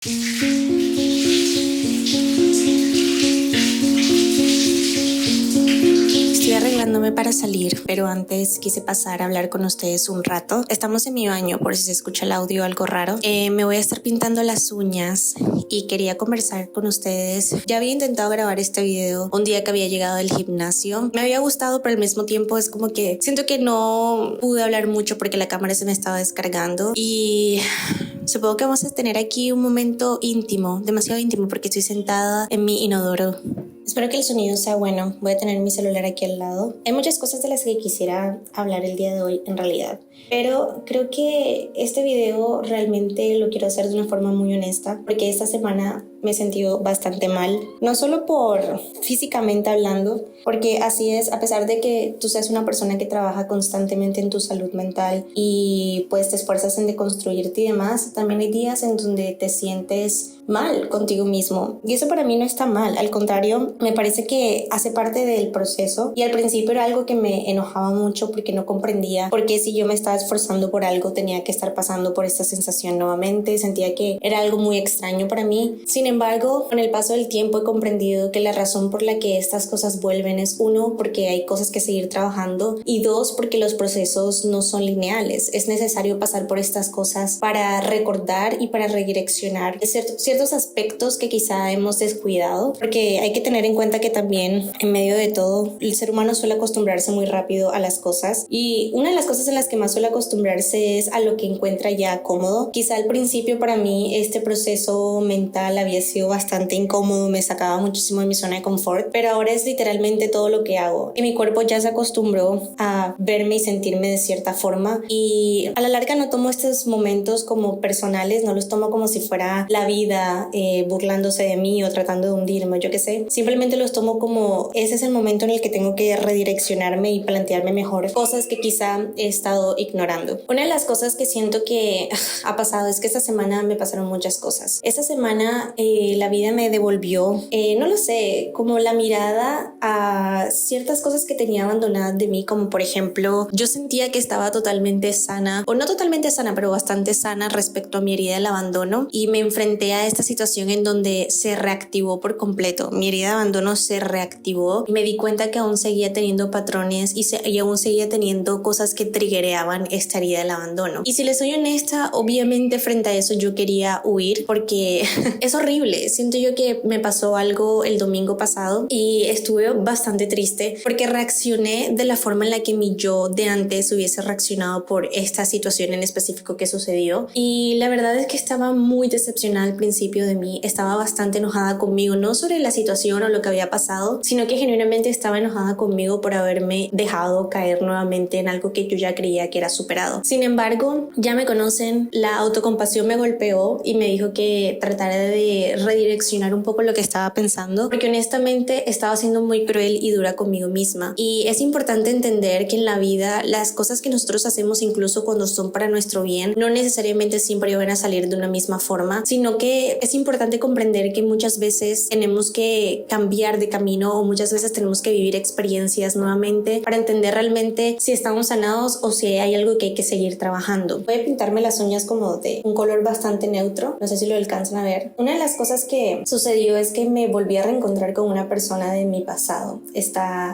Estoy arreglándome para salir, pero antes quise pasar a hablar con ustedes un rato. Estamos en mi baño, por si se escucha el audio algo raro. Me voy a estar pintando las uñas y quería conversar con ustedes. Ya había intentado grabar este video un día que había llegado del gimnasio. Me había gustado, pero al mismo tiempo es como que siento que no pude hablar mucho porque la cámara se me estaba descargando y supongo que vamos a tener aquí un momento íntimo, demasiado íntimo, porque estoy sentada en mi inodoro. Espero que el sonido sea bueno. Voy a tener mi celular aquí al lado. Hay muchas cosas de las que quisiera hablar el día de hoy en realidad, pero creo que este video realmente lo quiero hacer de una forma muy honesta, porque esta semana me he sentido bastante mal, no solo por físicamente hablando, porque así es, a pesar de que tú seas una persona que trabaja constantemente en tu salud mental y pues te esfuerzas en deconstruirte y demás, también hay días en donde te sientes mal contigo mismo, y eso para mí no está mal, al contrario, me parece que hace parte del proceso. Y al principio era algo que me enojaba mucho porque no comprendía por qué, si yo me estaba esforzando por algo, tenía que estar pasando por esta sensación nuevamente. Sentía que era algo muy extraño para mí. Sin embargo, con el paso del tiempo he comprendido que la razón por la que estas cosas vuelven es, uno, porque hay cosas que seguir trabajando, y dos, porque los procesos no son lineales. Es necesario pasar por estas cosas para recordar y para redireccionar ciertos aspectos que quizá hemos descuidado, porque hay que tener en cuenta que también, en medio de todo, el ser humano suele acostumbrarse muy rápido a las cosas, y una de las cosas en las que más suele acostumbrarse es a lo que encuentra ya cómodo. Quizá al principio para mí este proceso mental había sido bastante incómodo, me sacaba muchísimo de mi zona de confort, pero ahora es literalmente todo lo que hago, y mi cuerpo ya se acostumbró a verme y sentirme de cierta forma, y a la larga no tomo estos momentos como personales, no los tomo como si fuera la vida burlándose de mí o tratando de hundirme, yo qué sé. Simplemente los tomo como ese es el momento en el que tengo que redireccionarme y plantearme mejor cosas que quizá he estado ignorando. Una de las cosas que siento que ha pasado es que esta semana me pasaron muchas cosas. Esta semana la vida me devolvió, no lo sé, como la mirada a ciertas cosas que tenía abandonadas de mí, como por ejemplo, yo sentía que estaba totalmente sana, o no totalmente sana, pero bastante sana respecto a mi herida del abandono, y me enfrenté a esta situación en donde se reactivó por completo. Mi herida de abandono se reactivó y me di cuenta que aún seguía teniendo patrones y aún seguía teniendo cosas que triggereaban esta herida del abandono. Y si les soy honesta, obviamente frente a eso yo quería huir, porque es horrible. Siento yo que me pasó algo el domingo pasado y estuve bastante triste porque reaccioné de la forma en la que mi yo de antes hubiese reaccionado por esta situación en específico que sucedió, y la verdad es que estaba muy decepcionada al principio de mí. Estaba bastante enojada conmigo, no sobre la situación o lo que había pasado, sino que genuinamente estaba enojada conmigo por haberme dejado caer nuevamente en algo que yo ya creía que era superado. Sin embargo, ya me conocen, la autocompasión me golpeó y me dijo que tratara de redireccionar un poco lo que estaba pensando, porque honestamente estaba siendo muy cruel y dura conmigo misma. Y es importante entender que en la vida las cosas que nosotros hacemos, incluso cuando son para nuestro bien, no necesariamente siempre van a salir de una misma forma, sino que es importante comprender que muchas veces tenemos que cambiar de camino, o muchas veces tenemos que vivir experiencias nuevamente para entender realmente si estamos sanados o si hay algo que hay que seguir trabajando. Voy a pintarme las uñas como de un color bastante neutro, no sé si lo alcanzan a ver. Una de las cosas que sucedió es que me volví a reencontrar con una persona de mi pasado,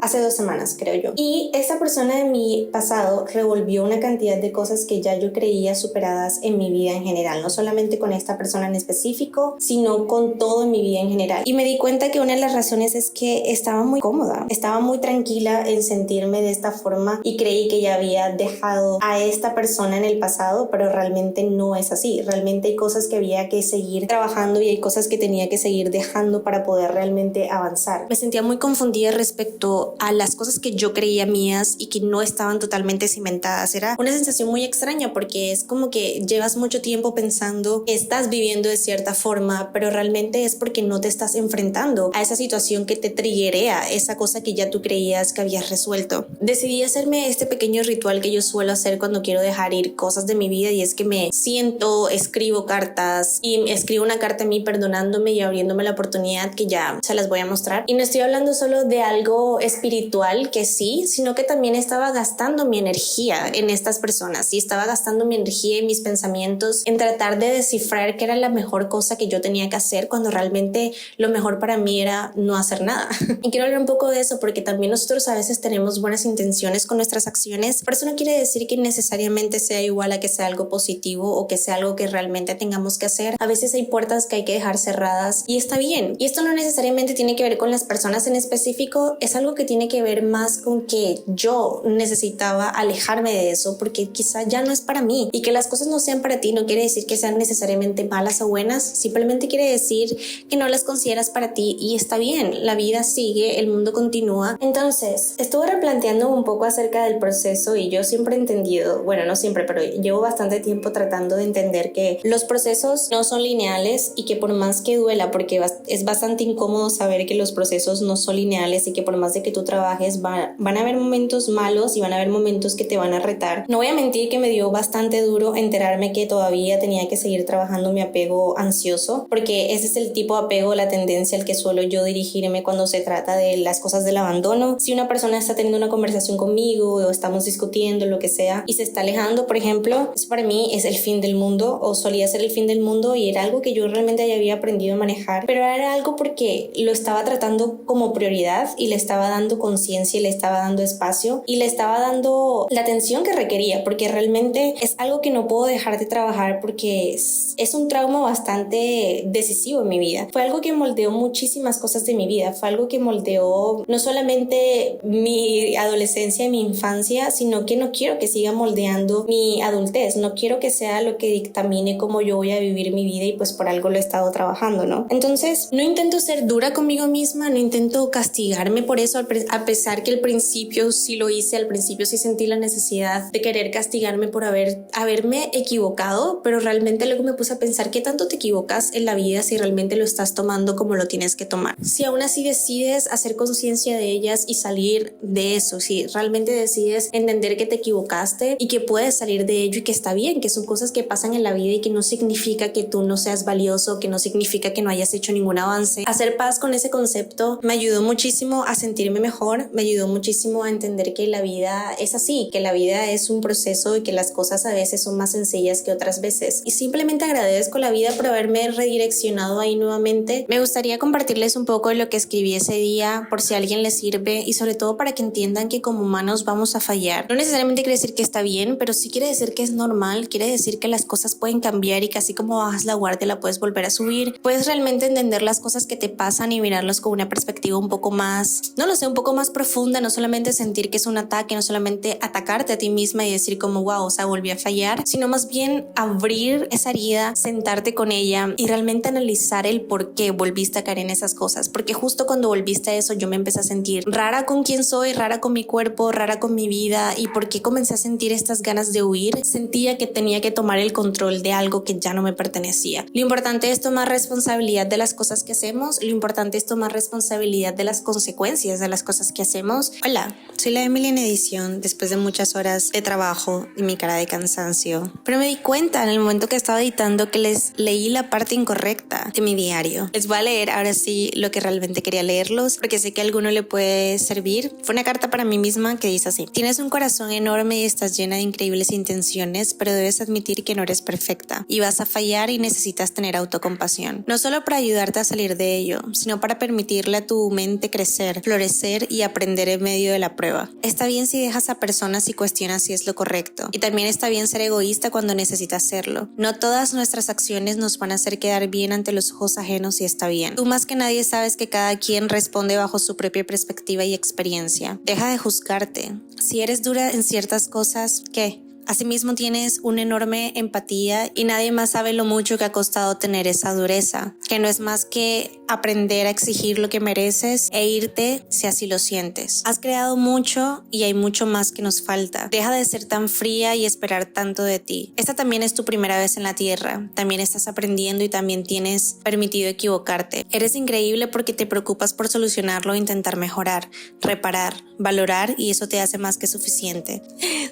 hace 2 semanas creo yo, y esta persona de mi pasado revolvió una cantidad de cosas que ya yo creía superadas en mi vida en general, no solamente con esta persona en específico, sino con todo en mi vida en general. Y me di cuenta que una de las razones es que estaba muy cómoda, estaba muy tranquila en sentirme de esta forma, y creí que ya había dejado a esta persona en el pasado, pero realmente no es así. Realmente hay cosas que había que seguir trabajando y hay cosas que tenía que seguir dejando para poder realmente avanzar. Me sentía muy confundida respecto a las cosas que yo creía mías y que no estaban totalmente cimentadas. Era una sensación muy extraña porque es como que llevas mucho tiempo pensando que estás viviendo de cierta forma, pero realmente es porque no te estás enfrentando a esa situación que te triggerea esa cosa que ya tú creías que habías resuelto. Decidí hacerme este pequeño ritual que yo suelo hacer cuando quiero dejar ir cosas de mi vida, y es que me siento, escribo cartas y escribo una carta a mí perdonándome y abriéndome la oportunidad, que ya se las voy a mostrar. Y no estoy hablando solo de algo espiritual, que sí, sino que también estaba gastando mi energía en estas personas y estaba gastando mi energía y mis pensamientos en tratar de descifrar qué era la mejor cosa que yo tenía que hacer, cuando realmente lo mejor para mí era no hacer nada. Y quiero hablar un poco de eso, porque también nosotros a veces tenemos buenas intenciones con nuestras acciones, pero eso no quiere decir que necesariamente sea igual a que sea algo positivo o que sea algo que realmente tengamos que hacer. A veces hay puertas que hay que dejar cerradas y está bien. Y esto no necesariamente tiene que ver con las personas en específico, es algo que tiene que ver más con que yo necesitaba alejarme de eso, porque quizá ya no es para mí. Y que las cosas no sean para ti no quiere decir que sean necesariamente malas o buenas, simplemente quiere decir que no las consideras para ti, y está bien. La vida sigue, el mundo continúa. Entonces, estuve replanteando un poco acerca del proceso, y yo siempre he entendido, bueno, no siempre, pero llevo bastante tiempo tratando de entender que los procesos no son lineales, y que por más que duela, porque es bastante incómodo saber que los procesos no son lineales, y que por más de que tú trabajes van a haber momentos malos y van a haber momentos que te van a retar. No voy a mentir que me dio bastante duro enterarme que todavía tenía que seguir trabajando mi apego ansioso, porque ese es el tipo de apego, la tendencia al que suelo yo dirigirme cuando se trata de las cosas del abandono. Si una persona está teniendo una conversación conmigo o estamos discutiendo lo que sea y se está alejando, por ejemplo, eso para mí es el fin del mundo, o solía ser el fin del mundo, y era algo que yo realmente ya había aprendido a manejar, pero era algo porque lo estaba tratando como prioridad y le estaba dando conciencia y le estaba dando espacio y le estaba dando la atención que requería, porque realmente es algo que no puedo dejar de trabajar, porque es un trauma bastante decisivo en mi vida. Fue algo que moldeó muchísimas cosas de mi vida, fue algo que moldeó no solamente mi adolescencia y mi infancia, sino que no quiero que siga moldeando mi adultez, no quiero que sea lo que dictamine cómo yo voy a vivir mi vida, y pues por algo lo he estado trabajando, ¿no? Entonces, no intento ser dura conmigo misma, no intento castigarme por eso, a pesar que al principio sí lo hice, al principio sí sentí la necesidad de querer castigarme por haberme equivocado, pero realmente luego me puse a pensar qué tanto te equivocas en la vida si realmente lo estás tomando como lo tienes que tomar. Si aún así decides hacer conciencia de ellas y salir de eso, si realmente decides entender que te equivocaste y que puedes salir de ello y que está bien, que son cosas que pasan en la vida y que no significa que tú no seas valioso, que no significa que no hayas hecho ningún avance. Hacer paz con ese concepto me ayudó muchísimo a sentirme mejor, me ayudó muchísimo a entender que la vida es así, que la vida es un proceso y que las cosas a veces son más sencillas que otras veces. Y simplemente agradezco la vida por haberme redireccionado ahí nuevamente. Me gustaría compartirles un poco de lo que escribí ese día, por si a alguien les sirve, y sobre todo para que entiendan que como humanos vamos a fallar. No necesariamente quiere decir que está bien, pero sí quiere decir que es normal, quiere decir que las cosas pueden cambiar y que así como bajas la guardia la puedes volver a subir. Puedes realmente entender las cosas que te pasan y mirarlas con una perspectiva un poco más, no lo sé, un poco más profunda, no solamente sentir que es un ataque, no solamente atacarte a ti misma y decir como wow, o sea, volví a fallar, sino más bien abrir esa herida, sentarte con ella y realmente analizar el por qué volviste a caer en esas cosas, porque justo cuando volviste a eso yo me empecé a sentir rara con quién soy, rara con mi cuerpo, rara con mi vida, y por qué comencé a sentir estas ganas de huir. Sentía que tenía que tomar el control de algo que ya no me pertenecía. Lo importante es tomar responsabilidad de las cosas que hacemos, lo importante es tomar responsabilidad de las consecuencias de las cosas que hacemos. Hola, soy la Emily en edición después de muchas horas de trabajo y mi cara de cansancio, pero me di cuenta en el momento que estaba editando que les leí la parte incorrecta de mi diario. Les voy a leer ahora sí lo que realmente quería leerlos, porque sé que a alguno le puede servir. Fue una carta para mí misma que dice así: tienes un corazón enorme y estás llena de increíbles intenciones, pero debes admitir que no eres perfecta y vas a fallar, y necesitas tener autocompasión, no solo para ayudarte a salir de ello, sino para permitirle a tu mente crecer, florecer y aprender en medio de la prueba. Está bien si dejas a personas y cuestionas si es lo correcto, y también está bien ser egoísta cuando necesitas serlo. No todas nuestras acciones nos van a hacer quedar bien ante los ojos ajenos, y está bien. Tú más que nadie sabes que cada quien responde bajo su propia perspectiva y experiencia. Deja de juzgarte. Si eres dura en ciertas cosas, ¿qué? Asimismo tienes una enorme empatía y nadie más sabe lo mucho que ha costado tener esa dureza, que no es más que aprender a exigir lo que mereces e irte si así lo sientes. Has creado mucho y hay mucho más que nos falta. Deja de ser tan fría y esperar tanto de ti. Esta también es tu primera vez en la tierra, también estás aprendiendo y también tienes permitido equivocarte. Eres increíble porque te preocupas por solucionarlo e intentar mejorar, reparar. valorar y eso te hace más que suficiente.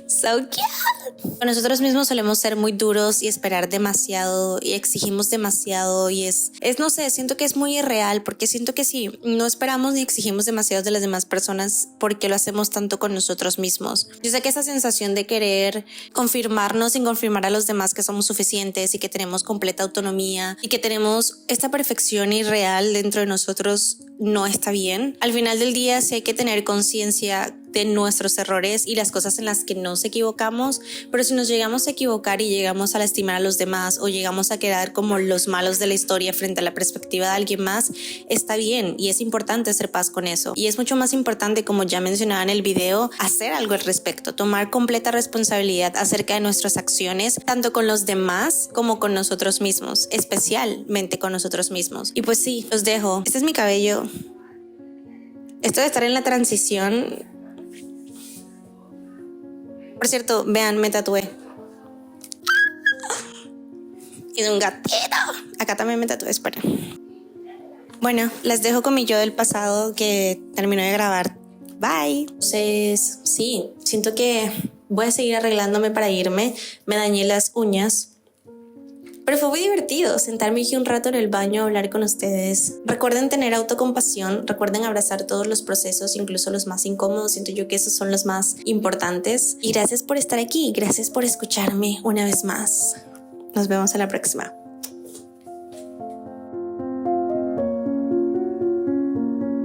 So cute. Con nosotros mismos solemos ser muy duros y esperar demasiado y exigimos demasiado y no sé, siento que es muy irreal porque siento que si no esperamos ni exigimos demasiado de las demás personas, ¿por qué lo hacemos tanto con nosotros mismos? Yo sé que esa sensación de querer confirmarnos sin confirmar a los demás que somos suficientes y que tenemos completa autonomía y que tenemos esta perfección irreal dentro de nosotros no está bien. Al final del día sí hay que tener conciencia de nuestros errores y las cosas en las que nos equivocamos, pero si nos llegamos a equivocar y llegamos a lastimar a los demás o llegamos a quedar como los malos de la historia frente a la perspectiva de alguien más, está bien y es importante hacer paz con eso. Y es mucho más importante, como ya mencionaba en el video, hacer algo al respecto, tomar completa responsabilidad acerca de nuestras acciones, tanto con los demás como con nosotros mismos, especialmente con nosotros mismos. Y pues sí, los dejo. Este es mi cabello. Esto de estar en la transición. Por cierto, vean, me tatué. Y de un gatito. Acá también me tatué, espera. Bueno, las dejo con mi yo del pasado que terminó de grabar. Bye. Entonces, sí, siento que voy a seguir arreglándome para irme. Me dañé las uñas. Pero fue muy divertido sentarme aquí un rato en el baño a hablar con ustedes. Recuerden tener autocompasión, recuerden abrazar todos los procesos, incluso los más incómodos. Siento yo que esos son los más importantes. Y gracias por estar aquí, gracias por escucharme una vez más. Nos vemos en la próxima.